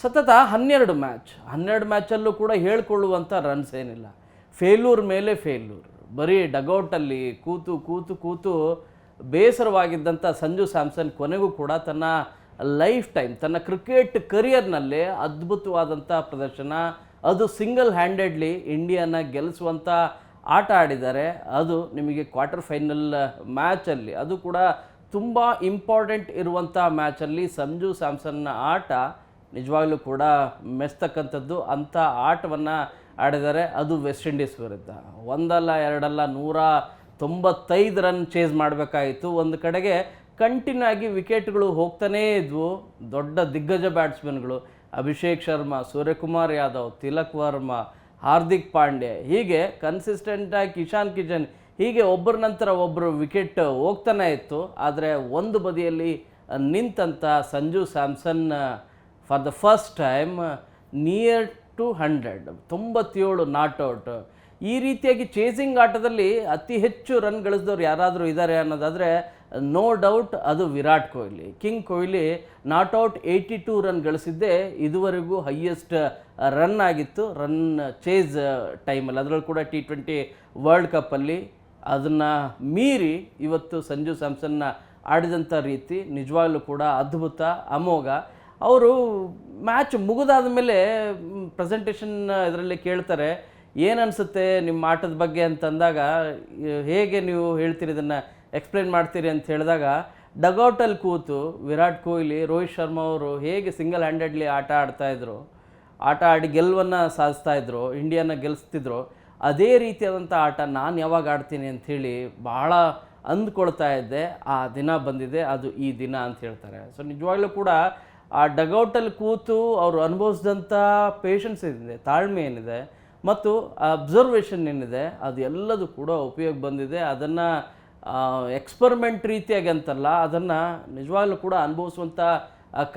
ಸತತ 12 ಮ್ಯಾಚಲ್ಲೂ ಕೂಡ ಹೇಳ್ಕೊಳ್ಳುವಂಥ ರನ್ಸ್ ಏನಿಲ್ಲ. ಫೇಲ್ಯೂರ್ ಮೇಲೆ ಫೇಲ್ಯೂರ್. ಬರೀ ಡಗೌಟಲ್ಲಿ ಕೂತು ಕೂತು ಕೂತು ಬೇಸರವಾಗಿದ್ದಂಥ ಸಂಜು ಸ್ಯಾಮ್ಸನ್ ಕೊನೆಗೂ ಕೂಡ ತನ್ನ ಲೈಫ್ ಟೈಮ್, ತನ್ನ ಕ್ರಿಕೆಟ್ ಕರಿಯರ್ನಲ್ಲೇ ಅದ್ಭುತವಾದಂಥ ಪ್ರದರ್ಶನ, ಅದು ಸಿಂಗಲ್ ಹ್ಯಾಂಡೆಡ್ಲಿ ಇಂಡಿಯಾನ ಗೆಲ್ಲಿಸುವಂಥ ಆಟ ಆಡಿದ್ದಾರೆ. ಅದು ನಿಮಗೆ ಕ್ವಾರ್ಟರ್ ಫೈನಲ್ ಮ್ಯಾಚಲ್ಲಿ, ಅದು ಕೂಡ ತುಂಬ ಇಂಪಾರ್ಟೆಂಟ್ ಇರುವಂಥ ಮ್ಯಾಚಲ್ಲಿ ಸಂಜು ಸ್ಯಾಮ್ಸನ್ನ ಆಟ ನಿಜವಾಗ್ಲೂ ಕೂಡ ಮೆಚ್ಚತಕ್ಕಂಥದ್ದು. ಅಂಥ ಆಟವನ್ನು ಆಡಿದ್ದಾರೆ. ಅದು ವೆಸ್ಟ್ ಇಂಡೀಸ್ ವಿರುದ್ಧ ಒಂದಲ್ಲ ಎರಡಲ್ಲ 195 ರನ್ ಚೇಸ್ ಮಾಡಬೇಕಾಯಿತು. ಒಂದು ಕಡೆಗೆ ಕಂಟಿನ್ಯೂ ಆಗಿ ವಿಕೆಟ್ಗಳು ಹೋಗ್ತಾನೇ ಇದ್ವು. ದೊಡ್ಡ ದಿಗ್ಗಜ ಬ್ಯಾಟ್ಸ್ಮನ್ಗಳು ಅಭಿಷೇಕ್ ಶರ್ಮಾ, ಸೂರ್ಯಕುಮಾರ್ ಯಾದವ್, ತಿಲಕ್ ವರ್ಮಾ, ಹಾರ್ದಿಕ್ ಪಾಂಡ್ಯ, ಹೀಗೆ ಕನ್ಸಿಸ್ಟೆಂಟಾಗಿ ಕಿಶಾನ್ ಕಿಶನ್, ಹೀಗೆ ಒಬ್ಬರ ನಂತರ ಒಬ್ಬರು ವಿಕೆಟ್ ಹೋಗ್ತಾನೆ ಇತ್ತು. ಆದರೆ ಒಂದು ಬದಿಯಲ್ಲಿ ನಿಂತಂಥ Sanju Samson for the first time near to 100, 97 not out. ಈ ರೀತಿಯಾಗಿ ಚೇಸಿಂಗ್ ಆಟದಲ್ಲಿ ಅತಿ ಹೆಚ್ಚು ರನ್ ಗಳಿಸಿದವ್ರು ಯಾರಾದರೂ ಇದ್ದಾರೆ ಅನ್ನೋದಾದರೆ ನೋ ಡೌಟ್ ಅದು Virat Kohli. King Kohli not out 82 run ಗಳಿಸಿದ್ದೇ ಇದುವರೆಗೂ ಹೈಯೆಸ್ಟ್ ರನ್ ಆಗಿತ್ತು ರನ್ ಚೇಸ್ ಟೈಮಲ್ಲಿ, ಅದರಲ್ಲೂ ಕೂಡ T20 ವರ್ಲ್ಡ್ ಕಪ್ಪಲ್ಲಿ. ಅದನ್ನು ಮೀರಿ ಇವತ್ತು ಸಂಜು ಸ್ಯಾಮ್ಸನ್ನ ಆಡಿದಂಥ ರೀತಿ ನಿಜವಾಗ್ಲೂ ಕೂಡ ಅದ್ಭುತ, ಅಮೋಘ. ಅವರು ಮ್ಯಾಚ್ ಮುಗಿದಾದ ಮೇಲೆ ಪ್ರೆಸೆಂಟೇಷನ್ ಇದರಲ್ಲಿ ಕೇಳ್ತಾರೆ, ಏನು ಅನಿಸುತ್ತೆ ನಿಮ್ಮ ಆಟದ ಬಗ್ಗೆ ಅಂತಂದಾಗ, ಹೇಗೆ ನೀವು ಹೇಳ್ತೀರಿ, ಇದನ್ನು ಎಕ್ಸ್ಪ್ಲೇನ್ ಮಾಡ್ತೀರಿ ಅಂತ ಹೇಳಿದಾಗ, ಡಗೌಟಲ್ಲಿ ಕೂತು ವಿರಾಟ್ ಕೊಹ್ಲಿ, ರೋಹಿತ್ ಶರ್ಮಾ ಅವರು ಹೇಗೆ ಸಿಂಗಲ್ ಹ್ಯಾಂಡೆಡ್ಲಿ ಆಟ ಆಡಿ ಗೆಲುವನ್ನು ಸಾಧಿಸ್ತಾಯಿದ್ರು, ಇಂಡಿಯಾನ ಗೆಲ್ಲಿಸ್ತಿದ್ರು, ಅದೇ ರೀತಿಯಾದಂಥ ಆಟ ನಾನು ಯಾವಾಗ ಆಡ್ತೀನಿ ಅಂಥೇಳಿ ಭಾಳ ಅಂದ್ಕೊಳ್ತಾ ಇದ್ದೆ. ಆ ದಿನ ಬಂದಿದೆ, ಅದು ಈ ದಿನ ಅಂತ ಹೇಳ್ತಾರೆ. ಸೊ ನಿಜವಾಗ್ಲೂ ಕೂಡ ಆ ಡಗೌಟಲ್ಲಿ ಕೂತು ಅವರು ಅನುಭವಿಸಿದಂಥ ಪೇಷನ್ಸ್ ಏನಿದೆ, ತಾಳ್ಮೆ ಏನಿದೆ, ಮತ್ತು ಅಬ್ಸರ್ವೇಷನ್ ಏನಿದೆ, ಅದು ಎಲ್ಲದೂ ಕೂಡ ಉಪಯೋಗ ಬಂದಿದೆ. ಅದನ್ನು ಎಕ್ಸ್ಪರಿಮೆಂಟ್ ರೀತಿಯಾಗಿ ಅಂತಲ್ಲ, ಅದನ್ನು ನಿಜವಾಗ್ಲೂ ಕೂಡ ಅನುಭವಿಸುವಂಥ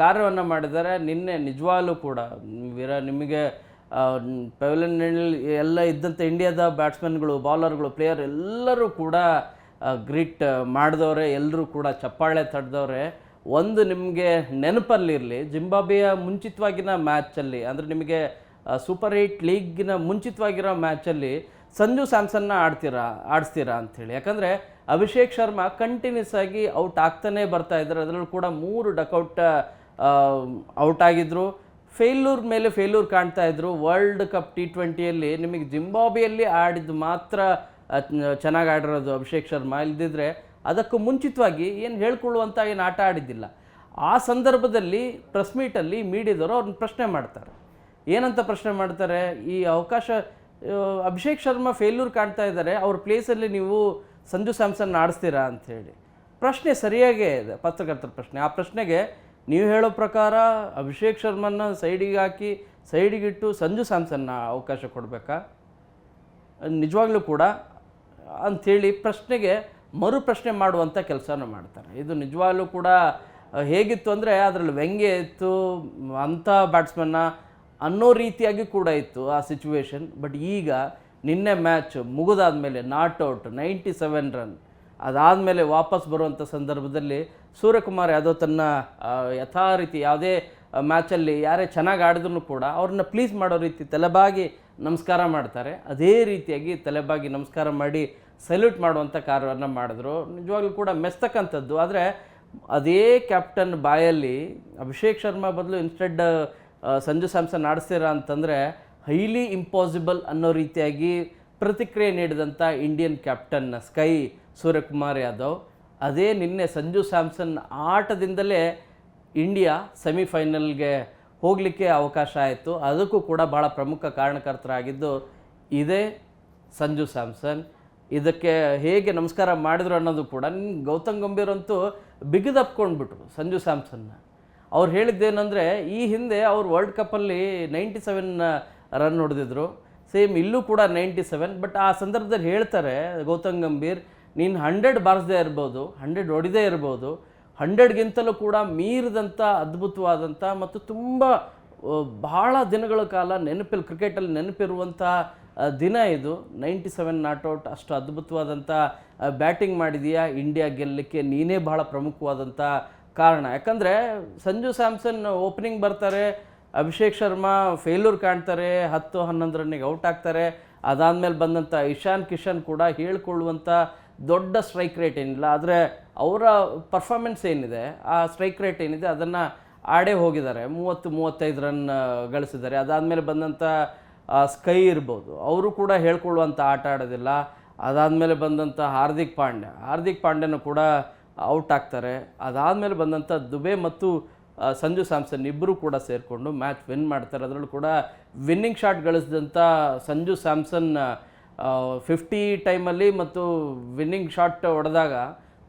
ಕಾರ್ಯವನ್ನು ಮಾಡಿದ್ದಾರೆ. ನಿನ್ನೆ ನಿಜವಾಗ್ಲೂ ಕೂಡ ನಿಮಗೆ ಪೆವಿಲಿಯನ್ನಲ್ಲಿ ಎಲ್ಲ ಇದ್ದಂಥ ಇಂಡಿಯಾದ ಬ್ಯಾಟ್ಸ್ಮನ್ಗಳು, ಬೌಲರ್ಗಳು, ಪ್ಲೇಯರ್ ಎಲ್ಲರೂ ಕೂಡ ಗ್ರಿಟ್ ಮಾಡಿದವ್ರೆ, ಎಲ್ಲರೂ ಕೂಡ ಚಪ್ಪಾಳೆ ತಡೆದವ್ರೆ. ಒಂದು ನಿಮಗೆ ನೆನಪಲ್ಲಿರಲಿ, ಜಿಂಬಾಬ್ವೆಯ ಮುಂಚಿತವಾಗಿನ ಮ್ಯಾಚಲ್ಲಿ, ಅಂದರೆ ನಿಮಗೆ ಸೂಪರ್ 8 ಲೀಗಿನ ಮುಂಚಿತವಾಗಿರೋ ಮ್ಯಾಚಲ್ಲಿ ಸಂಜು ಸ್ಯಾಮ್ಸನ್ನ ಆಡಿಸ್ತೀರಾ ಅಂಥೇಳಿ. ಯಾಕಂದರೆ ಅಭಿಷೇಕ್ ಶರ್ಮಾ ಕಂಟಿನ್ಯೂಸ್ ಆಗಿ ಔಟ್ ಆಗ್ತಾನೇ ಬರ್ತಾಯಿದ್ರು. ಅದರಲ್ಲೂ ಕೂಡ 3 ಡಕೌಟ್ ಔಟ್ ಆಗಿದ್ದರು. ಫೇಲ್ಯೂರ್ ಮೇಲೆ ಫೇಲ್ಯೂರ್ ಕಾಣ್ತಾಯಿದ್ರು. ವರ್ಲ್ಡ್ ಕಪ್ T20ಯಲ್ಲಿ ನಿಮಗೆ ಜಿಂಬಾಬ್ವೆಯಲ್ಲಿ ಆಡಿದ್ದು ಮಾತ್ರ ಚೆನ್ನಾಗಿ ಆಡಿರೋದು ಅಭಿಷೇಕ್ ಶರ್ಮಾ. ಇಲ್ದಿದ್ರೆ ಅದಕ್ಕೂ ಮುಂಚಿತವಾಗಿ ಏನು ಹೇಳ್ಕೊಳ್ಳುವಂಥ ಏನು ಆಟ ಆಡಿದ್ದಿಲ್ಲ. ಆ ಸಂದರ್ಭದಲ್ಲಿ ಪ್ರೆಸ್ ಮೀಟಲ್ಲಿ ಮೀಡಿಯಾದವರು ಅವ್ರನ್ನ ಪ್ರಶ್ನೆ ಮಾಡ್ತಾರೆ. ಏನಂತ ಪ್ರಶ್ನೆ ಮಾಡ್ತಾರೆ, ಈ ಅವಕಾಶ ಅಭಿಷೇಕ್ ಶರ್ಮಾ ಫೇಲ್ಯೂರ್ ಕಾಣ್ತಾ ಇದ್ದಾರೆ, ಅವ್ರ ಪ್ಲೇಸಲ್ಲಿ ನೀವು ಸಂಜು ಸ್ಯಾಮ್ಸನ್ ಆಡಿಸ್ತೀರಾ ಅಂಥೇಳಿ. ಪ್ರಶ್ನೆ ಸರಿಯಾಗೇ ಇದೆ, ಪತ್ರಕರ್ತರ ಪ್ರಶ್ನೆ. ಆ ಪ್ರಶ್ನೆಗೆ ನೀವು ಹೇಳೋ ಪ್ರಕಾರ ಅಭಿಷೇಕ್ ಶರ್ಮನ್ನ ಸೈಡಿಗಿಟ್ಟು ಸಂಜು ಸ್ಯಾಮ್ಸನ್ನ ಅವಕಾಶ ಕೊಡಬೇಕಾ ನಿಜವಾಗ್ಲೂ ಕೂಡ ಅಂಥೇಳಿ ಪ್ರಶ್ನೆಗೆ ಮರು ಪ್ರಶ್ನೆ ಮಾಡುವಂಥ ಕೆಲಸನ ಮಾಡ್ತಾರೆ. ಇದು ನಿಜವಾಗ್ಲೂ ಕೂಡ ಹೇಗಿತ್ತು ಅಂದರೆ ಅದರಲ್ಲಿ ವ್ಯಂಗ್ಯ ಇತ್ತು, ಅಂಥ ಬ್ಯಾಟ್ಸ್ಮನ್ನ ಅನ್ನೋ ರೀತಿಯಾಗಿ ಕೂಡ ಇತ್ತು ಆ ಸಿಚುವೇಶನ್. ಬಟ್ ಈಗ ನಿನ್ನೆ ಮ್ಯಾಚ್ ಮುಗಿದಾದ ಮೇಲೆ ನಾಟ್ಔಟ್ 97 ರನ್ ಅದಾದಮೇಲೆ ವಾಪಸ್ ಬರುವಂಥ ಸಂದರ್ಭದಲ್ಲಿ ಸೂರ್ಯಕುಮಾರ್ ಯಾದವ್ ತನ್ನ ಯಥಾ ರೀತಿ ಯಾವುದೇ ಮ್ಯಾಚಲ್ಲಿ ಯಾರೇ ಚೆನ್ನಾಗಿ ಆಡಿದ್ರು ಕೂಡ ಅವ್ರನ್ನ ಪ್ಲೀಸ್ ಮಾಡೋ ರೀತಿ ತಲೆಬಾಗಿ ನಮಸ್ಕಾರ ಮಾಡ್ತಾರೆ. ಅದೇ ರೀತಿಯಾಗಿ ತಲೆಬಾಗಿ ನಮಸ್ಕಾರ ಮಾಡಿ ಸಲ್ಯೂಟ್ ಮಾಡುವಂಥ ಕಾರ್ಯವನ್ನು ಮಾಡಿದ್ರು. ನಿಜವಾಗ್ಲೂ ಕೂಡ ಮೆಚ್ಚತಕ್ಕಂಥದ್ದು. ಆದರೆ ಅದೇ ಕ್ಯಾಪ್ಟನ್ ಬಾಯಲ್ಲಿ ಅಭಿಷೇಕ್ ಶರ್ಮಾ ಬದಲು ಇನ್ಸ್ಟೆಡ್ ಸಂಜು ಸ್ಯಾಮ್ಸನ್ ಆಡಿಸ್ತೀರಾ ಅಂತಂದರೆ ಹೈಲಿ ಇಂಪಾಸಿಬಲ್ ಅನ್ನೋ ರೀತಿಯಾಗಿ ಪ್ರತಿಕ್ರಿಯೆ ನೀಡಿದಂಥ Indian captain SKY Suryakumar Yadav. ಅದೇ ನಿನ್ನೆ ಸಂಜು ಸ್ಯಾಮ್ಸನ್ ಆಟದಿಂದಲೇ ಇಂಡಿಯಾ ಸೆಮಿಫೈನಲ್ಗೆ ಹೋಗಲಿಕ್ಕೆ ಅವಕಾಶ ಆಯಿತು. ಅದಕ್ಕೂ ಕೂಡ ಭಾಳ ಪ್ರಮುಖ ಕಾರಣಕರ್ತರಾಗಿದ್ದು ಇದೇ ಸಂಜು ಸ್ಯಾಮ್ಸನ್. ಇದಕ್ಕೆ ಹೇಗೆ ನಮಸ್ಕಾರ ಮಾಡಿದ್ರು ಅನ್ನೋದು ಕೂಡ ಗೌತಮ್ ಗಂಭೀರ್ ಅಂತೂ ಬಿಗಿದಪ್ಕೊಂಡ್ಬಿಟ್ರು ಸಂಜು ಸ್ಯಾಮ್ಸನ್ನ. ಅವ್ರು ಹೇಳಿದ್ದೇನೆಂದರೆ, ಈ ಹಿಂದೆ ಅವ್ರು ವರ್ಲ್ಡ್ ಕಪ್ಪಲ್ಲಿ 97 ರನ್ ಹೊಡೆದಿದ್ರು, ಸೇಮ್ ಇಲ್ಲೂ ಕೂಡ 97. ಬಟ್ ಆ ಸಂದರ್ಭದಲ್ಲಿ ಹೇಳ್ತಾರೆ ಗೌತಮ್ ಗಂಭೀರ್, ನೀನು 100 ಬಾರಿಸದೇ ಇರ್ಬೋದು, 100 ಹೊಡಿದೇ ಇರ್ಬೋದು, 100ಗಿಂತಲೂ ಕೂಡ ಮೀರಿದಂಥ ಅದ್ಭುತವಾದಂಥ ಮತ್ತು ತುಂಬ ಬಹಳ ದಿನಗಳ ಕಾಲ ಕ್ರಿಕೆಟಲ್ಲಿ ನೆನಪಿರುವಂಥ ದಿನ ಇದು. 97 ನಾಟ್ಔಟ್, ಅಷ್ಟು ಅದ್ಭುತವಾದಂಥ ಬ್ಯಾಟಿಂಗ್ ಮಾಡಿದೆಯಾ, ಇಂಡಿಯಾ ಗೆಲ್ಲಲಿಕ್ಕೆ ನೀನೇ ಬಹಳ ಪ್ರಮುಖವಾದಂಥ ಕಾರಣ. ಯಾಕಂದರೆ ಸಂಜು ಸ್ಯಾಮ್ಸನ್ ಓಪನಿಂಗ್ ಬರ್ತಾರೆ, ಅಭಿಷೇಕ್ ಶರ್ಮಾ ಫೇಲ್ಯೂರ್ ಕಾಣ್ತಾರೆ, 10-11 ರನ್ನಿಗೆ ಔಟ್ ಆಗ್ತಾರೆ. ಅದಾದಮೇಲೆ ಬಂದಂಥ ಇಶಾನ್ ಕಿಶನ್ ಕೂಡ ಹೇಳ್ಕೊಳ್ಳುವಂಥ ದೊಡ್ಡ ಸ್ಟ್ರೈಕ್ ರೇಟ್ ಏನಿಲ್ಲ, ಆದರೆ ಅವರ ಪರ್ಫಾರ್ಮೆನ್ಸ್ ಏನಿದೆ, ಆ ಸ್ಟ್ರೈಕ್ ರೇಟ್ ಏನಿದೆ ಅದನ್ನು ಆಡೇ ಹೋಗಿದ್ದಾರೆ. 30-35 ರನ್ ಗಳಿಸಿದ್ದಾರೆ. ಅದಾದಮೇಲೆ ಬಂದಂಥ ಸ್ಕೈ ಇರ್ಬೋದು, ಅವರು ಕೂಡ ಹೇಳ್ಕೊಳ್ಳುವಂಥ ಆಟ ಆಡೋದಿಲ್ಲ. ಅದಾದಮೇಲೆ ಬಂದಂಥ ಹಾರ್ದಿಕ್ ಪಾಂಡ್ಯನೂ ಕೂಡ ಔಟ್ ಆಗ್ತಾರೆ. ಅದಾದಮೇಲೆ ಬಂದಂಥ ದುಬೆ ಮತ್ತು ಸಂಜು ಸ್ಯಾಮ್ಸನ್ ಇಬ್ಬರು ಕೂಡ ಸೇರಿಕೊಂಡು ಮ್ಯಾಚ್ ವಿನ್ ಮಾಡ್ತಾರೆ. ಅದರಲ್ಲೂ ಕೂಡ ವಿನ್ನಿಂಗ್ ಶಾಟ್ ಗಳಿಸಿದಂಥ ಸಂಜು ಸ್ಯಾಮ್ಸನ್ 50 ಟೈಮಲ್ಲಿ ಮತ್ತು ವಿನ್ನಿಂಗ್ ಶಾಟ್ ಹೊಡೆದಾಗ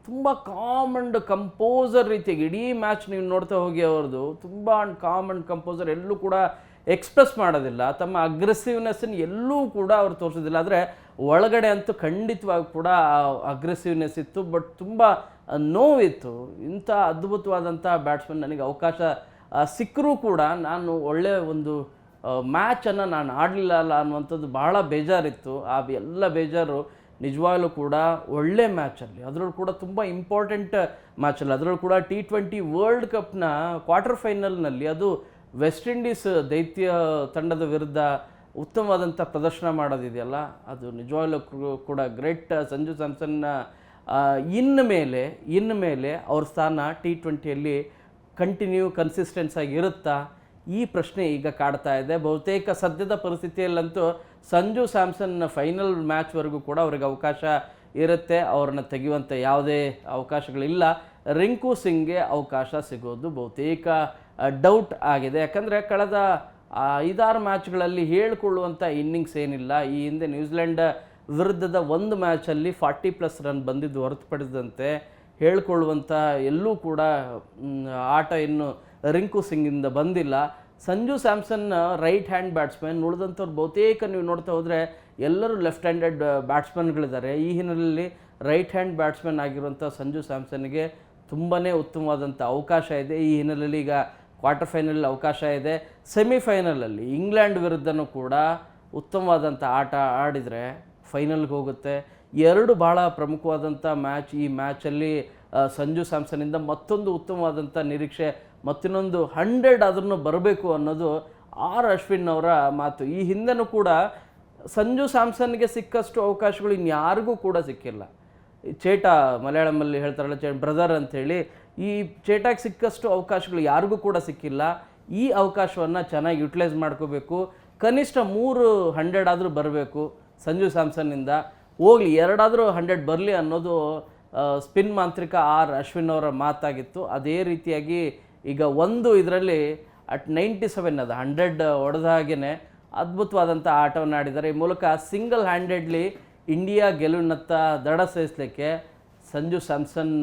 ತುಂಬ ಕಾಮ್ ಆ್ಯಂಡ್ ಕಂಪೋಸರ್ ರೀತಿಯಾಗಿ ಇಡೀ ಮ್ಯಾಚ್ ನೀವು ನೋಡ್ತಾ ಹೋಗಿ ಅವ್ರದ್ದು ತುಂಬ ಕಾಮ್ ಆ್ಯಂಡ್ ಕಂಪೋಸರ್, ಎಲ್ಲೂ ಕೂಡ ಎಕ್ಸ್ಪ್ರೆಸ್ ಮಾಡೋದಿಲ್ಲ, ತಮ್ಮ ಅಗ್ರೆಸಿವ್ನೆಸ್ಸನ್ನು ಎಲ್ಲೂ ಕೂಡ ಅವ್ರು ತೋರಿಸೋದಿಲ್ಲ. ಆದರೆ ಒಳಗಡೆ ಅಂತೂ ಖಂಡಿತವಾಗಿ ಕೂಡ ಅಗ್ರೆಸಿವ್ನೆಸ್ ಇತ್ತು, ಬಟ್ ತುಂಬ ನೋವಿತ್ತು. ಇಂಥ ಅದ್ಭುತವಾದಂಥ ಬ್ಯಾಟ್ಸ್ಮನ್ ನನಗೆ ಅವಕಾಶ ಸಿಕ್ಕರೂ ಕೂಡ ನಾನು ಒಳ್ಳೆಯ ಒಂದು ಮ್ಯಾಚನ್ನು ನಾನು ಆಡಲಿಲ್ಲ ಅಲ್ಲ ಅನ್ನುವಂಥದ್ದು ಬಹಳ ಬೇಜಾರಿತ್ತು. ಆ ಎಲ್ಲ ಬೇಜಾರು ನಿಜವಾಗ್ಲೂ ಕೂಡ ಒಳ್ಳೆ ಮ್ಯಾಚಲ್ಲಿ, ಅದರಲ್ಲೂ ಕೂಡ ತುಂಬ ಇಂಪಾರ್ಟೆಂಟ್ ಮ್ಯಾಚಲ್ಲಿ, ಅದರಲ್ಲೂ ಕೂಡ T20 ವರ್ಲ್ಡ್ ಕಪ್ನ ಕ್ವಾರ್ಟರ್ ಫೈನಲ್ನಲ್ಲಿ ಅದು ವೆಸ್ಟ್ ಇಂಡೀಸ್ ದೈತ್ಯ ತಂಡದ ವಿರುದ್ಧ ಉತ್ತಮವಾದಂಥ ಪ್ರದರ್ಶನ ಮಾಡೋದಿದೆಯಲ್ಲ, ಅದು ನಿಜವಾಗ್ಲೂ ಕೂಡ ಗ್ರೇಟ್. ಸಂಜು ಸ್ಯಾಮ್ಸನ್ನ ಇನ್ಮೇಲೆ ಅವ್ರ ಸ್ಥಾನ T20ಯಲ್ಲಿ ಕನ್ಸಿಸ್ಟೆನ್ಸ್ ಆಗಿ ಇರುತ್ತಾ, ಈ ಪ್ರಶ್ನೆ ಈಗ ಕಾಡ್ತಾ ಇದೆ. ಬಹುತೇಕ ಸದ್ಯದ ಪರಿಸ್ಥಿತಿಯಲ್ಲಂತೂ ಸಂಜು ಸ್ಯಾಮ್ಸನ್ ಫೈನಲ್ ಮ್ಯಾಚ್ವರೆಗೂ ಕೂಡ ಅವ್ರಿಗೆ ಅವಕಾಶ ಇರುತ್ತೆ, ಅವ್ರನ್ನ ತೆಗೆಯುವಂಥ ಯಾವುದೇ ಅವಕಾಶಗಳಿಲ್ಲ. ರಿಂಕು ಸಿಂಗ್ಗೆ ಅವಕಾಶ ಸಿಗೋದು ಬಹುತೇಕ ಡೌಟ್ ಆಗಿದೆ. ಯಾಕಂದರೆ ಕಳೆದ 5-6 ಮ್ಯಾಚ್ಗಳಲ್ಲಿ ಹೇಳ್ಕೊಳ್ಳುವಂಥ ಇನ್ನಿಂಗ್ಸ್ ಏನಿಲ್ಲ. ಈ ಹಿಂದೆ ನ್ಯೂಜಿಲೆಂಡ್ ವಿರುದ್ಧದ ಒಂದು ಮ್ಯಾಚಲ್ಲಿ 40+ ರನ್ ಬಂದಿದ್ದು ಹೊರತುಪಡಿಸಿದಂತೆ ಹೇಳ್ಕೊಳ್ಳುವಂಥ ಎಲ್ಲೂ ಕೂಡ ಆಟ ಇನ್ನು ರಿಂಕು ಸಿಂಗಿಂದ ಬಂದಿಲ್ಲ. Sanju Samson right hand batsman, ಉಳಿದಂಥವ್ರು ಬಹುತೇಕ ನೀವು ನೋಡ್ತಾ ಹೋದರೆ ಎಲ್ಲರೂ ಲೆಫ್ಟ್ ಹ್ಯಾಂಡೆಡ್ ಬ್ಯಾಟ್ಸ್ಮನ್ಗಳಿದ್ದಾರೆ. ಈ ಹಿನ್ನೆಲೆಯಲ್ಲಿ ರೈಟ್ ಹ್ಯಾಂಡ್ ಬ್ಯಾಟ್ಸ್ಮನ್ ಆಗಿರುವಂಥ ಸಂಜು ಸ್ಯಾಮ್ಸನ್ಗೆ ತುಂಬಾ ಉತ್ತಮವಾದಂಥ ಅವಕಾಶ ಇದೆ. ಈ ಹಿನ್ನೆಲೆಯಲ್ಲಿ ಈಗ ಕ್ವಾರ್ಟರ್ ಫೈನಲ್ ಅವಕಾಶ ಇದೆ. ಸೆಮಿಫೈನಲಲ್ಲಿ ಇಂಗ್ಲೆಂಡ್ ವಿರುದ್ಧನೂ ಕೂಡ ಉತ್ತಮವಾದಂಥ ಆಟ ಆಡಿದರೆ ಫೈನಲ್ಗೆ ಹೋಗುತ್ತೆ. ಎರಡು ಭಾಳ ಪ್ರಮುಖವಾದಂಥ ಮ್ಯಾಚ್. ಈ ಮ್ಯಾಚಲ್ಲಿ ಸಂಜು ಸ್ಯಾಮ್ಸನ್ನಿಂದ ಮತ್ತೊಂದು ಉತ್ತಮವಾದಂಥ ನಿರೀಕ್ಷೆ, ಮತ್ತಿನ್ನೊಂದು 100 ಆದ್ರೂ ಬರಬೇಕು ಅನ್ನೋದು ಅಶ್ವಿನ್ ಅವರ ಮಾತು. ಈ ಹಿಂದೆನೂ ಕೂಡ ಸಂಜು ಸ್ಯಾಮ್ಸನ್ಗೆ ಸಿಕ್ಕಷ್ಟು ಅವಕಾಶಗಳು ಇನ್ಯಾರಿಗೂ ಕೂಡ ಸಿಕ್ಕಿಲ್ಲ. ಚೇಟಾ, ಮಲಯಾಳಮಲ್ಲಿ ಹೇಳ್ತಾರಲ್ಲ ಬ್ರದರ್ ಅಂಥೇಳಿ, ಈ ಚೇಟಾಗೆ ಸಿಕ್ಕಷ್ಟು ಅವಕಾಶಗಳು ಯಾರಿಗೂ ಕೂಡ ಸಿಕ್ಕಿಲ್ಲ. ಈ ಅವಕಾಶವನ್ನು ಚೆನ್ನಾಗಿ ಯುಟಿಲೈಸ್ ಮಾಡ್ಕೋಬೇಕು. ಕನಿಷ್ಠ 3 100 ಆದರೂ ಬರಬೇಕು ಸಂಜು ಸ್ಯಾಮ್ಸನ್ನಿಂದ. ಹೋಗಲಿ 2 ಆದರೂ 100 ಬರಲಿ ಅನ್ನೋದು ಸ್ಪಿನ್ ಮಾಂತ್ರಿಕ ಅಶ್ವಿನ್ ಅವರ ಮಾತಾಗಿತ್ತು. ಅದೇ ರೀತಿಯಾಗಿ ಈಗ ಒಂದು ಇದರಲ್ಲಿ ಅಟ್ 97 ಅದು 100 ಹೊಡೆದ ಹಾಗೆಯೇ ಅದ್ಭುತವಾದಂಥ ಆಟವನ್ನು ಆಡಿದ್ದಾರೆ. ಈ ಮೂಲಕ ಸಿಂಗಲ್ ಹ್ಯಾಂಡೆಡ್ಲಿ ಇಂಡಿಯಾ ಗೆಲುವಿನತ್ತ ದಡ ಸೇರಿಸಲಿಕ್ಕೆ ಸಂಜು ಸ್ಯಾಮ್ಸನ್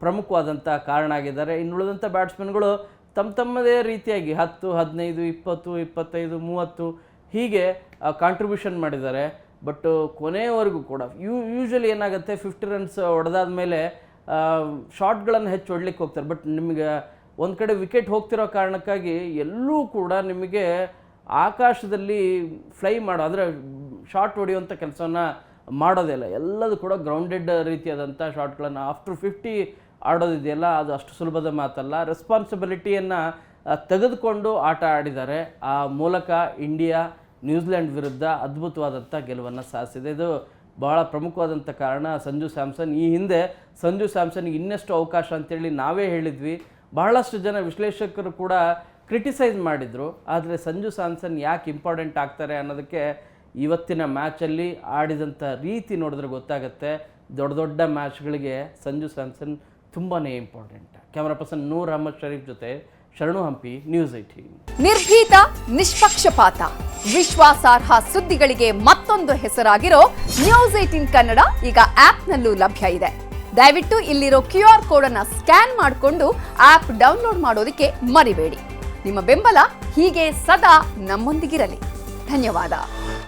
ಪ್ರಮುಖವಾದಂಥ ಕಾರಣ ಆಗಿದ್ದಾರೆ. ಇನ್ನುಳಿದಂಥ ಬ್ಯಾಟ್ಸ್ಮನ್ಗಳು ತಮ್ಮದೇ ರೀತಿಯಾಗಿ 10, 15, 20, 25, 30 ಹೀಗೆ ಕಾಂಟ್ರಿಬ್ಯೂಷನ್ ಮಾಡಿದ್ದಾರೆ. ಬಟ್ ಕೊನೆಯವರೆಗೂ ಕೂಡ ಯೂಶ್ವಲಿ ಏನಾಗುತ್ತೆ, 50 ರನ್ಸ್ ಹೊಡೆದಾದ ಮೇಲೆ ಶಾಟ್ಗಳನ್ನು ಹೆಚ್ಚು ಹೊಡ್ಲಿಕ್ಕೆ ಹೋಗ್ತಾರೆ. ಬಟ್ ನಿಮಗೆ ಒಂದು ಕಡೆ ವಿಕೆಟ್ ಹೋಗ್ತಿರೋ ಕಾರಣಕ್ಕಾಗಿ ಎಲ್ಲೂ ಕೂಡ ನಿಮಗೆ ಆಕಾಶದಲ್ಲಿ ಫ್ಲೈ ಅಂದರೆ ಶಾಟ್ ಹೊಡೆಯುವಂಥ ಕೆಲಸವನ್ನು ಮಾಡೋದಿಲ್ಲ. ಎಲ್ಲದೂ ಕೂಡ ಗ್ರೌಂಡೆಡ್ ರೀತಿಯಾದಂಥ ಶಾಟ್ಗಳನ್ನು ಆಫ್ಟರ್ 50 ಆಡೋದಿದೆಯಲ್ಲ, ಅದು ಅಷ್ಟು ಸುಲಭದ ಮಾತಲ್ಲ. ರೆಸ್ಪಾನ್ಸಿಬಿಲಿಟಿಯನ್ನು ತೆಗೆದುಕೊಂಡು ಆಟ ಆಡಿದ್ದಾರೆ. ಆ ಮೂಲಕ ಇಂಡಿಯಾ ನ್ಯೂಜಿಲೆಂಡ್ ವಿರುದ್ಧ ಅದ್ಭುತವಾದಂಥ ಗೆಲುವನ್ನು ಸಾಧಿಸಿದೆ. ಇದು ಭಾಳ ಪ್ರಮುಖವಾದಂಥ ಕಾರಣ ಸಂಜು ಸ್ಯಾಮ್ಸನ್. ಈ ಹಿಂದೆ ಸಂಜು ಸ್ಯಾಮ್ಸನ್ಗೆ ಇನ್ನಷ್ಟು ಅವಕಾಶ ಅಂತೇಳಿ ನಾವೇ ಹೇಳಿದ್ವಿ. ಬಹಳಷ್ಟು ಜನ ವಿಶ್ಲೇಷಕರು ಕೂಡ ಕ್ರಿಟಿಸೈಸ್ ಮಾಡಿದರು. ಆದರೆ ಸಂಜು ಸ್ಯಾಮ್ಸನ್ ಯಾಕೆ ಇಂಪಾರ್ಟೆಂಟ್ ಆಗ್ತಾರೆ ಅನ್ನೋದಕ್ಕೆ ಇವತ್ತಿನ ಮ್ಯಾಚಲ್ಲಿ ಆಡಿದಂಥ ರೀತಿ ನೋಡಿದ್ರೆ ಗೊತ್ತಾಗುತ್ತೆ. ದೊಡ್ಡ ದೊಡ್ಡ ಮ್ಯಾಚ್ಗಳಿಗೆ ಸಂಜು ಸ್ಯಾಮ್ಸನ್ ತುಂಬಾ ಇಂಪಾರ್ಟೆಂಟ್. ಕ್ಯಾಮರಾ ಪರ್ಸನ್ ನೂರ್ ಅಹಮದ್ ಶರೀಫ್ ಜೊತೆ ಶರಣು ಹಂಪಿ, ನ್ಯೂಸ್ 18. ನಿರ್ಭೀತ, ನಿಷ್ಪಕ್ಷಪಾತ, ವಿಶ್ವಾಸಾರ್ಹ ಸುದ್ದಿಗಳಿಗೆ ಮತ್ತೊಂದು ಹೆಸರಾಗಿರೋ ನ್ಯೂಸ್ 18 ಕನ್ನಡ ಈಗ ಆಪ್ನಲ್ಲೂ ಲಭ್ಯ ಇದೆ. ದಯವಿಟ್ಟು ಇಲ್ಲಿರೋ QR ಕೋಡ್ ಅನ್ನು ಸ್ಕ್ಯಾನ್ ಮಾಡಿಕೊಂಡು ಆಪ್ ಡೌನ್ಲೋಡ್ ಮಾಡೋದಕ್ಕೆ ಮರಿಬೇಡಿ. ನಿಮ್ಮ ಬೆಂಬಲ ಹೀಗೆ ಸದಾ ನಮ್ಮೊಂದಿಗಿರಲಿ. ಧನ್ಯವಾದ.